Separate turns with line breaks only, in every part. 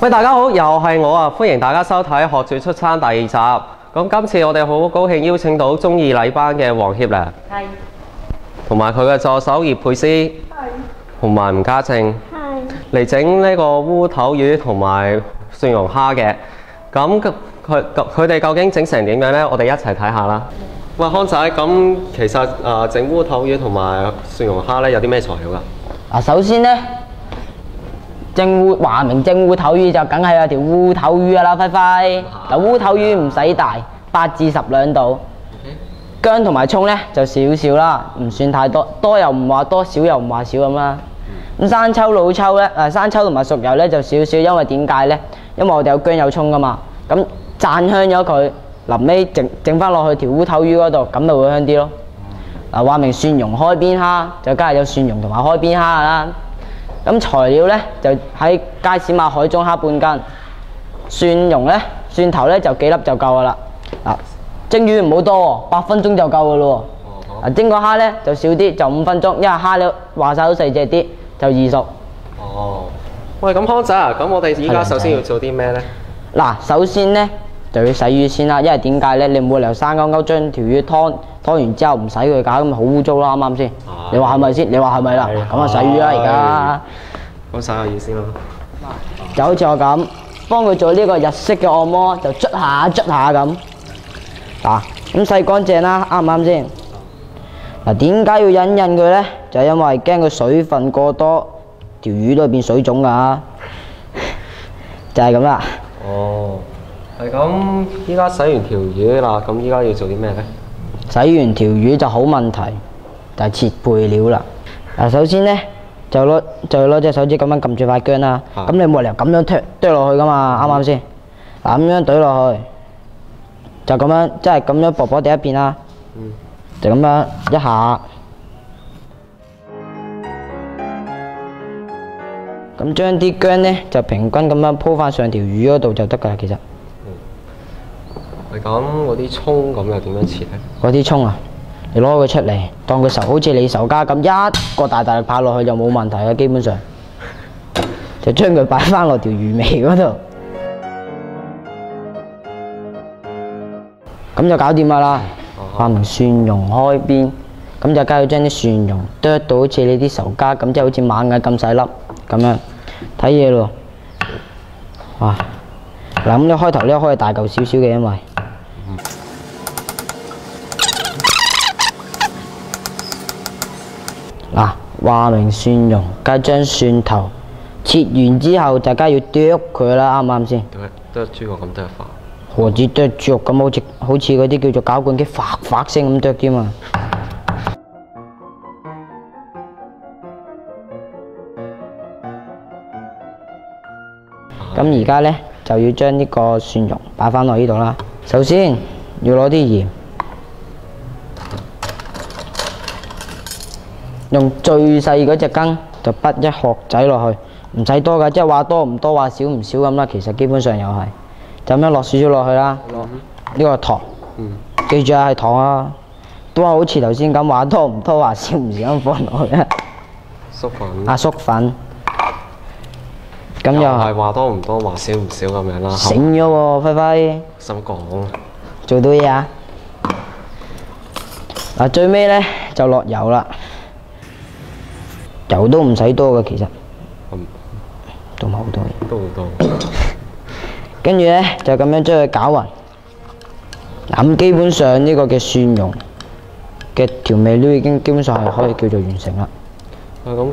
喂，大家好，又係我啊！歡迎大家收睇《學住出餐》第2集。咁今次我哋好高興邀請到中二禮班嘅黃協良，
係，
同埋佢嘅助手葉佩斯，係，同埋吳家正，係，嚟整呢個烏頭魚同埋蒜蓉蝦嘅。咁佢哋究竟整成點樣呢？我哋一齊睇下啦。喂，康仔，咁其實整烏頭魚同埋蒜蓉蝦呢，有啲咩材料㗎？
首先呢，話明蒸烏頭魚就梗係有條烏頭魚啦，輝輝。嗱，烏頭魚唔使大，8至10兩度。薑同埋葱呢就少少啦，唔算太多，多又唔話多，少又唔話少咁啦。咁生抽、老抽呢，生抽同埋熟油呢就少少，因為點解呢？因為我哋有薑有葱噶嘛，咁灒香咗佢，臨尾整翻落去條烏頭魚嗰度，咁咪會香啲咯。話明蒜蓉開邊蝦，就梗係有蒜蓉同埋開邊蝦啦。咁材料呢，就喺街市買海中蝦半斤，蒜蓉呢，蒜頭呢就幾粒就夠噶啦。蒸魚唔好多喎，8分鐘就夠噶咯喎。蒸個蝦呢就少啲，就5分鐘，因為蝦你話晒都細隻啲，就易熟。
哦，喂，咁康仔啊，咁我哋依家首先要做啲咩呢？
嗱，首先呢，就要洗魚先啦，因為點解呢？你唔會理由生勾勾將條魚劏完之後唔洗佢搞，咁咪好污糟啦，啱唔啱先？你話係咪先？你話係咪啦？咁啊洗魚啦而家。
咁洗下魚先咯。
就好似我咁，幫佢做呢個日式嘅按摩，就捽下咁。咁洗乾淨啦，啱唔啱先？點解要忍佢呢？就係因為驚佢水分過多，條魚都會變水腫㗎。就係咁啦。
哦，係咁，依家洗完條魚啦，咁依家要做啲咩呢？
洗完條魚就好問題，就係切配料啦。首先呢，就攞隻手指咁樣撳住塊薑啦。咁你冇理由咁樣剁落去㗎嘛，啱唔啱先？咁樣懟落去，就咁樣，即係咁樣薄薄地一邊啦。就咁樣一下。咁將啲薑呢，就平均咁樣鋪翻上條魚嗰度就得㗎啦，其實。
係咁，嗰啲葱咁又點樣切呢？
嗰啲葱啊，你攞佢出嚟，當佢好似你仇家咁，一個大力拍落去就冇問題嘅，基本上。就將佢擺翻落條魚尾嗰度。咁就搞掂啦。話明蒜蓉開邊，咁就梗係要將啲蒜蓉剁到好似你啲仇家咁，即係好似螞蟻咁細粒咁樣，睇嘢咯。哇！嗱，咁你開頭呢可以大嚿少少嘅，因為話明蒜蓉，梗係將蒜頭切完之後就梗係要剁佢啦，啱唔啱先？
剁豬肉咁剁法？
何止剁豬肉咁，好似嗰啲叫做攪拌機發發聲咁剁添嘛。咁而家呢，就要將呢個蒜蓉擺翻落呢度啦。首先要攞啲鹽，用最細嗰隻羹就滗1殼仔落去，唔使多㗎，即係話多唔多話少唔少咁啦。其實基本上又係。就咁樣落少少落去啦。呢個糖，記住係糖啊，都係好似頭先咁話多唔多話少唔少咁放落去。
粟粉。
粟粉。咁又
係話多唔多話少唔少咁樣啦。
醒咗喎，輝輝。
心講。
做到嘢啊！最尾呢，就落油啦，油都唔使多嘅其實。都唔係好多嘢。
都好多。
跟住呢，就咁樣將佢攪勻。咁基本上呢個嘅蒜蓉嘅調味料已經基本上係可以叫做完成啦。
咁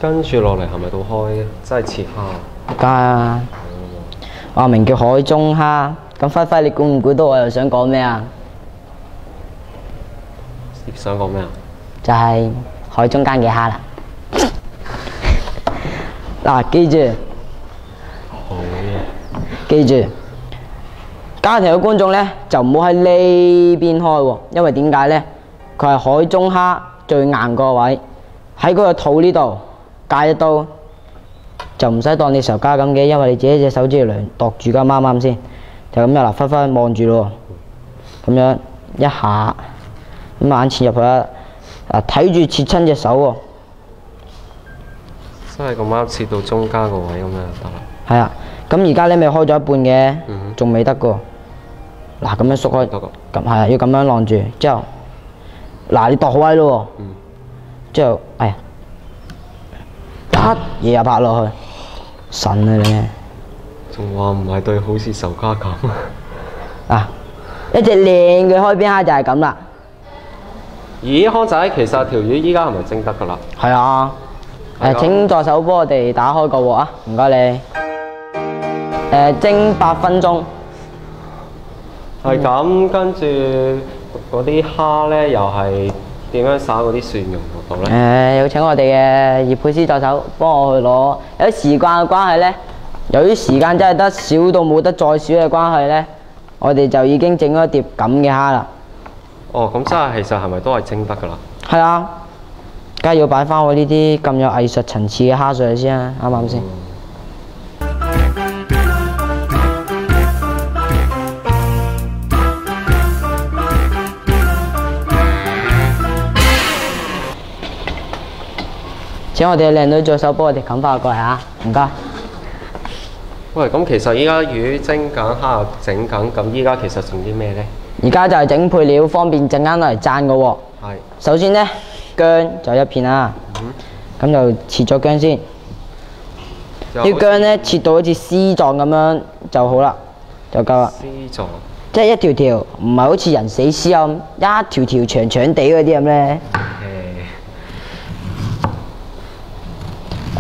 跟住落嚟係咪到開真係切蝦？
梗係。話明叫海中蝦。咁輝輝，你估唔估到我又想講咩啊？
你想講咩啊？就
係海中間嘅蝦啦。記住。記住，家庭嘅觀眾呢，就唔好喺呢邊開喎，因為點解呢？佢係海中蝦最硬個位，喺佢個肚呢度介一刀，就唔使當你仇家咁嘅，因為你自己隻手指嚟度住㗎，啱唔啱先？就咁樣啦，輝輝望住咯，咁樣一下，咁眼切入去啦，睇住切親隻手喎。
真係咁啱切到中間個位咁樣就得啦。
係啊。咁而家咧咪開咗一半嘅
嗯哼，
仲未得噶。嗱，咁樣縮開，
得個。
咁係啊，要咁樣晾住，之後，嗱你度好位咯喎，
嗯。
之後，哎呀，一嘢又拍落去，神啊你！
仲話唔係對好似仇家咁。
啊，一隻靚嘅開邊蝦就係咁啦。
咦，康仔，其實條魚依家係咪蒸得㗎啦？
係啊，
係啊
請助手幫我哋打開個鑊啊，唔該你。蒸8分鐘。
係咁，跟住嗰啲蝦咧，又係點樣灑嗰啲蒜蓉落度咧？
要請我哋嘅葉佩斯助手幫我去攞。有啲時間嘅關係咧，由於時間真係得少到冇得再少嘅關係咧，我哋就已經整咗碟咁嘅蝦啦。
哦，咁真係其實係咪都係蒸得㗎啦？
係啊，梗係要擺翻我呢啲咁有藝術層次嘅蝦上去先啊，啱唔啱先？請我哋嘅靚女助手幫我哋冚翻過嚟啊！唔該。
喂，咁其實依家魚蒸緊，蝦又整緊，咁依家其實仲啲咩咧？
而家就係整配料，方便陣間攞嚟讚嘅喎。
係。
首先呢，薑就一片啦，咁就切咗薑先。啲薑呢，切到好似絲狀咁樣就好啦，就夠啦。
絲狀。
即係一條條，唔係好似人死屍咁，一條條長長地嗰啲咁咧。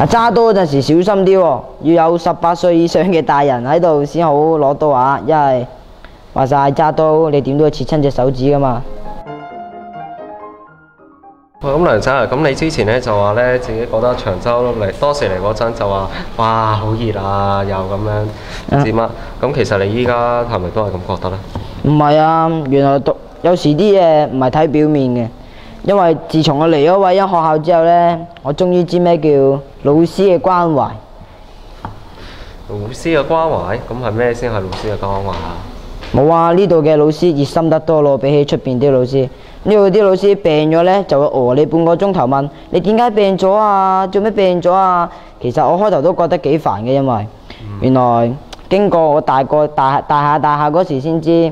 揸刀嗰陣時小心啲喎，要有18歲以上嘅大人喺度先好攞刀啊！因為話晒揸刀，你點都會切親隻手指噶嘛。
喂，咁梁仔啊，咁你之前咧就話咧自己覺得長洲多時嚟嗰陣就話哇好熱啊，又咁樣點啊？咁其實你依家係咪都係咁覺得咧？
唔係啊，原來有時啲嘢唔係睇表面嘅。因為自從我嚟咗偉恩學校之後呢，我終於知咩叫老師嘅關懷。
老師嘅關懷，咁係咩先係老師嘅關懷啊？
冇啊，呢度嘅老師熱心得多咯，比起出邊啲老師。呢度啲老師病咗呢，就會餓你半個鐘頭問你點解病咗啊？做咩病咗啊？其實我開頭都覺得幾煩嘅，因為原來經過我大廈嗰時先知。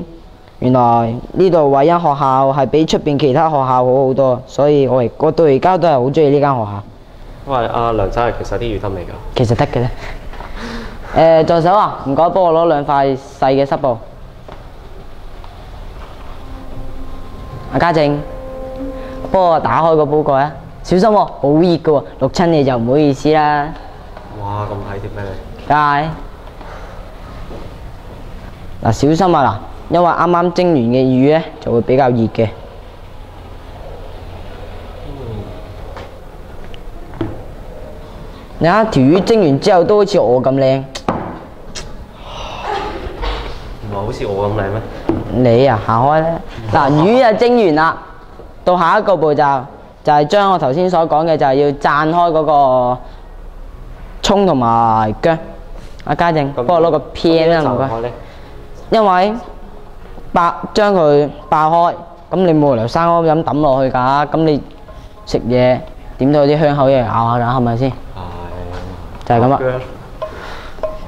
原來呢度偉恩學校係比出邊其他學校好好多，所以我到而家都係好中意呢間學校。
喂，阿梁仔，其實啲魚得未㗎？
其實得嘅咧。助手啊，唔該幫我攞2塊細嘅濕布。阿家正，幫我打開個煲蓋啊！小心喎，好熱㗎喎，淥親你就唔好意思啦。
哇，咁體貼咩你？
梗係。嗱，小心啊嗱！因為啱啱蒸完嘅魚咧就會比較熱嘅。你睇條魚蒸完之後都好似我咁靚。
唔係好似我咁靚咩？
你啊，行開咧。嗱，魚啊蒸完啦，到下一個步驟就係將我頭先所講嘅就係要灒開嗰個葱同埋薑。阿家正，幫我攞個片啦，唔該。因為將佢爆開，咁你冇理由生勾咁抌落去㗎，咁你食嘢點都有啲香口嘢咬下㗎，係咪先？係。就係咁啦。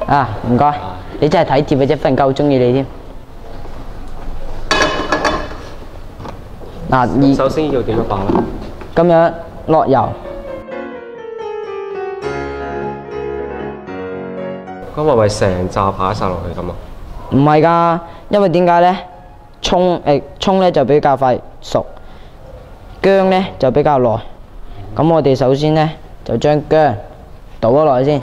啊，唔該，你真係體貼嘅啫，忽然間好中意你添。嗱，
首先要點樣爆咧？
咁樣落油。
咁係咪成紮擺晒落去咁啊？
唔係㗎，因為點解咧？葱咧就比較快熟，薑咧就比較耐。咁我哋首先咧就將薑倒咗落去先，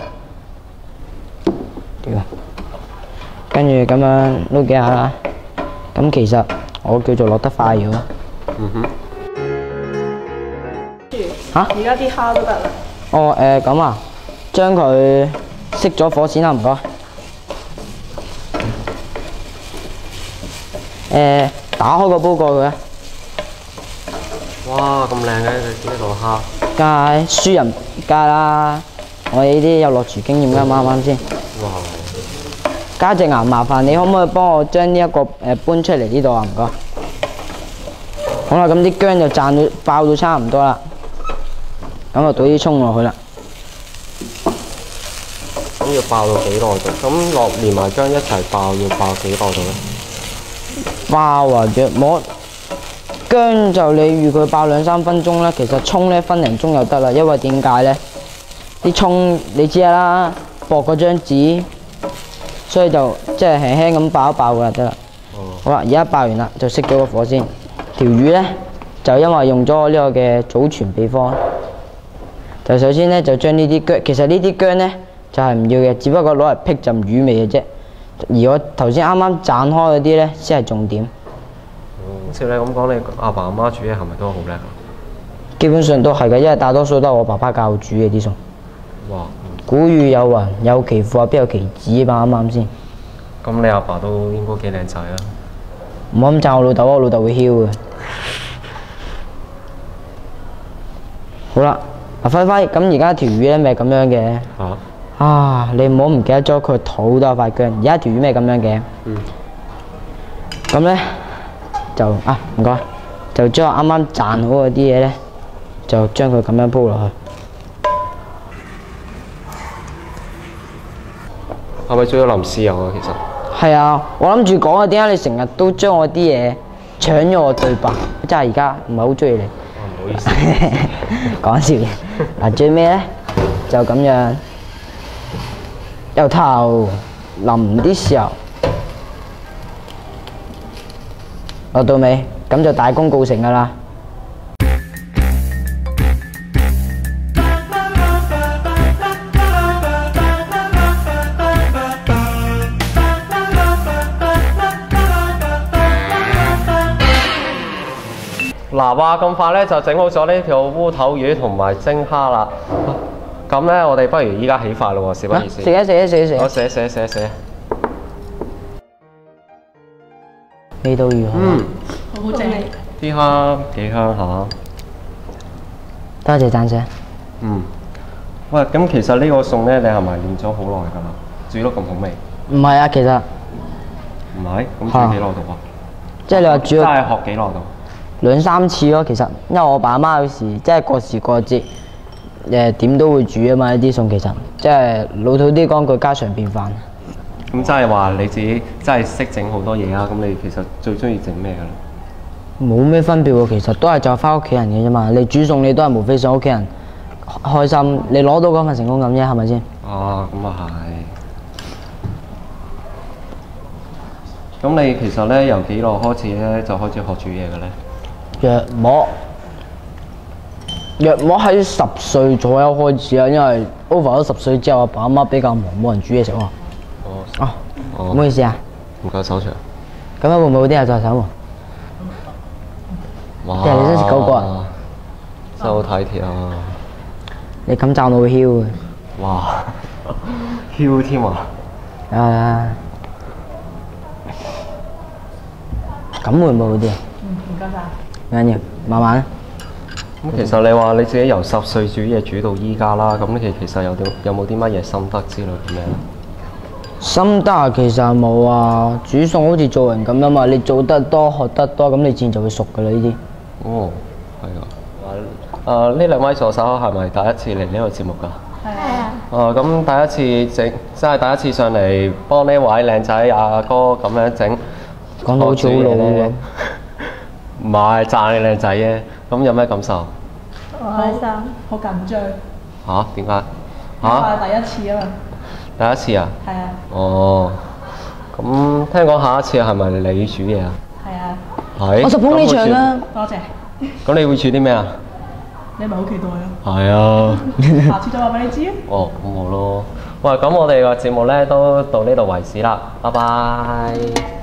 跟住咁樣撈幾下啦。咁其實我叫做落得快咗。嚇？
而家啲蝦都得啦。
哦，咁啊，將佢熄咗火先啦，唔該。打開個煲蓋佢啊！
哇，咁靚嘅呢度蝦。
梗係輸人梗係啦，我哋呢啲有落廚經驗㗎，啱啱先？
哇！
家正啊，麻煩你可唔可以幫我將呢一個搬出嚟呢度啊？唔該。好啦，咁啲薑就灒到爆到差唔多啦，咁就倒啲葱落去啦。
咁要爆到幾耐度？咁落連埋薑一齊爆，要爆幾耐度咧？
爆啊！約莫薑就你預佢爆2-3分鐘啦。其實葱咧分零鐘就得啦，因為點解咧？啲葱你知啦，薄嗰張紙，所以就即係輕輕咁爆一爆㗎就得啦。好啦，而家爆完啦，就熄咗個火先。條魚咧就因為用咗呢個嘅祖傳秘方，就首先咧就將呢啲薑，其實呢啲薑咧就係唔要嘅，只不過攞嚟辟陣魚味嘅啫。而我頭先啱啱斬開嗰啲咧先係重點。
好似你咁講，你阿爸阿媽煮嘢係咪都好叻啊？
基本上都係嘅，因為大多數都係我爸爸教我煮嘅啲餸。
哇！
古語有云：有其父啊，必有其子嘛，啱唔啱先？
咁你阿爸都應該幾靚仔啊？
唔好咁讚我老豆啊，我老豆會囂嘅。好啦，阿輝輝，咁而家條魚咧咪咁樣嘅？你唔好唔記得咗佢肚都有塊薑。而家條魚咪咁樣嘅？咁咧就唔該，就將我啱啱賺好嗰啲嘢咧，就將佢咁樣鋪落去。
係咪仲要淋豉油啊？其實
係啊，我諗住講啊，點解你成日都將我啲嘢搶咗我對白？真係而家唔係好中意你。
唔好意思，
講笑嘅。嗱，最尾咧就咁樣，由頭淋啲豉油，落到尾，咁就大功告成㗎啦。
嗱，話咁快咧就整好咗呢條烏頭魚同埋蒸蝦啦。咁咧，我哋不如依家起飯咯喎，事不宜遲。
食啊食啊食啊食啊！
我寫。
味道如何？
好正。
啲蝦幾香下。
多謝讚賞。
喂，咁其實呢個餸咧，你係咪練咗好耐㗎啦？煮得咁好味？
唔係啊，其實
唔係，咁煮幾耐度啊？
即係你話煮
真係學幾耐度
2-3次咯。其實因為我爸媽有時即係過時過節，點都會煮啊嘛。呢啲餸其實即係老土啲講句家常便飯。
咁即係話你自己真係識整好多嘢啊！咁你其實最中意整咩㗎咧？
冇咩分別喎，其實都係就翻屋企人嘅啫嘛。你煮餸你都係無非想屋企人開心，你攞到嗰份成功感啫，係咪先？
咁啊係。咁你其實咧由幾耐開始咧就開始學煮嘢嘅咧？約莫喺10歲左右開始啊，因為 over 咗10歲之後，阿爸阿媽比較忙，冇人煮嘢食喎。唔好意思啊。唔夠手長。
咁樣會唔會好啲啊？再手喎。
哇！
你真係食嗰個啊？
真係好體貼啊！
你咁讚我會囂嘅。
哇！囂添啊！
咁會唔會好啲啊？
唔該晒。
唔緊要，慢慢。
咁其實你話你自己由10歲煮嘢煮到依家啦，咁你其實有冇啲乜嘢心得之類嘅咩咧？
心得啊，其實冇啊。煮餸好似做人咁啊嘛，你做得多學得多，咁你自然就會熟㗎啦呢啲。
哦，係啊。呢兩位助手係咪第一次嚟呢個節目㗎？
係啊。
咁第一次整，真係第一次上嚟幫呢位靚仔阿哥咁樣整。
講到好似好老咁。
唔係讚你靚仔啫，咁有咩感受？
好開心，好緊張。
嚇？點解？
係第一次啊嘛。
第一次啊？
係啊。
哦，咁聽講下一次係咪你煮嘢啊？
係啊。
係。
我實捧你場啦。
多謝。
咁你會煮啲咩啊？
你咪好期待啊？
係啊。
下次再話俾你知啊。
哦，咁好咯。喂，咁我哋個節目咧都到呢度為止啦，拜拜。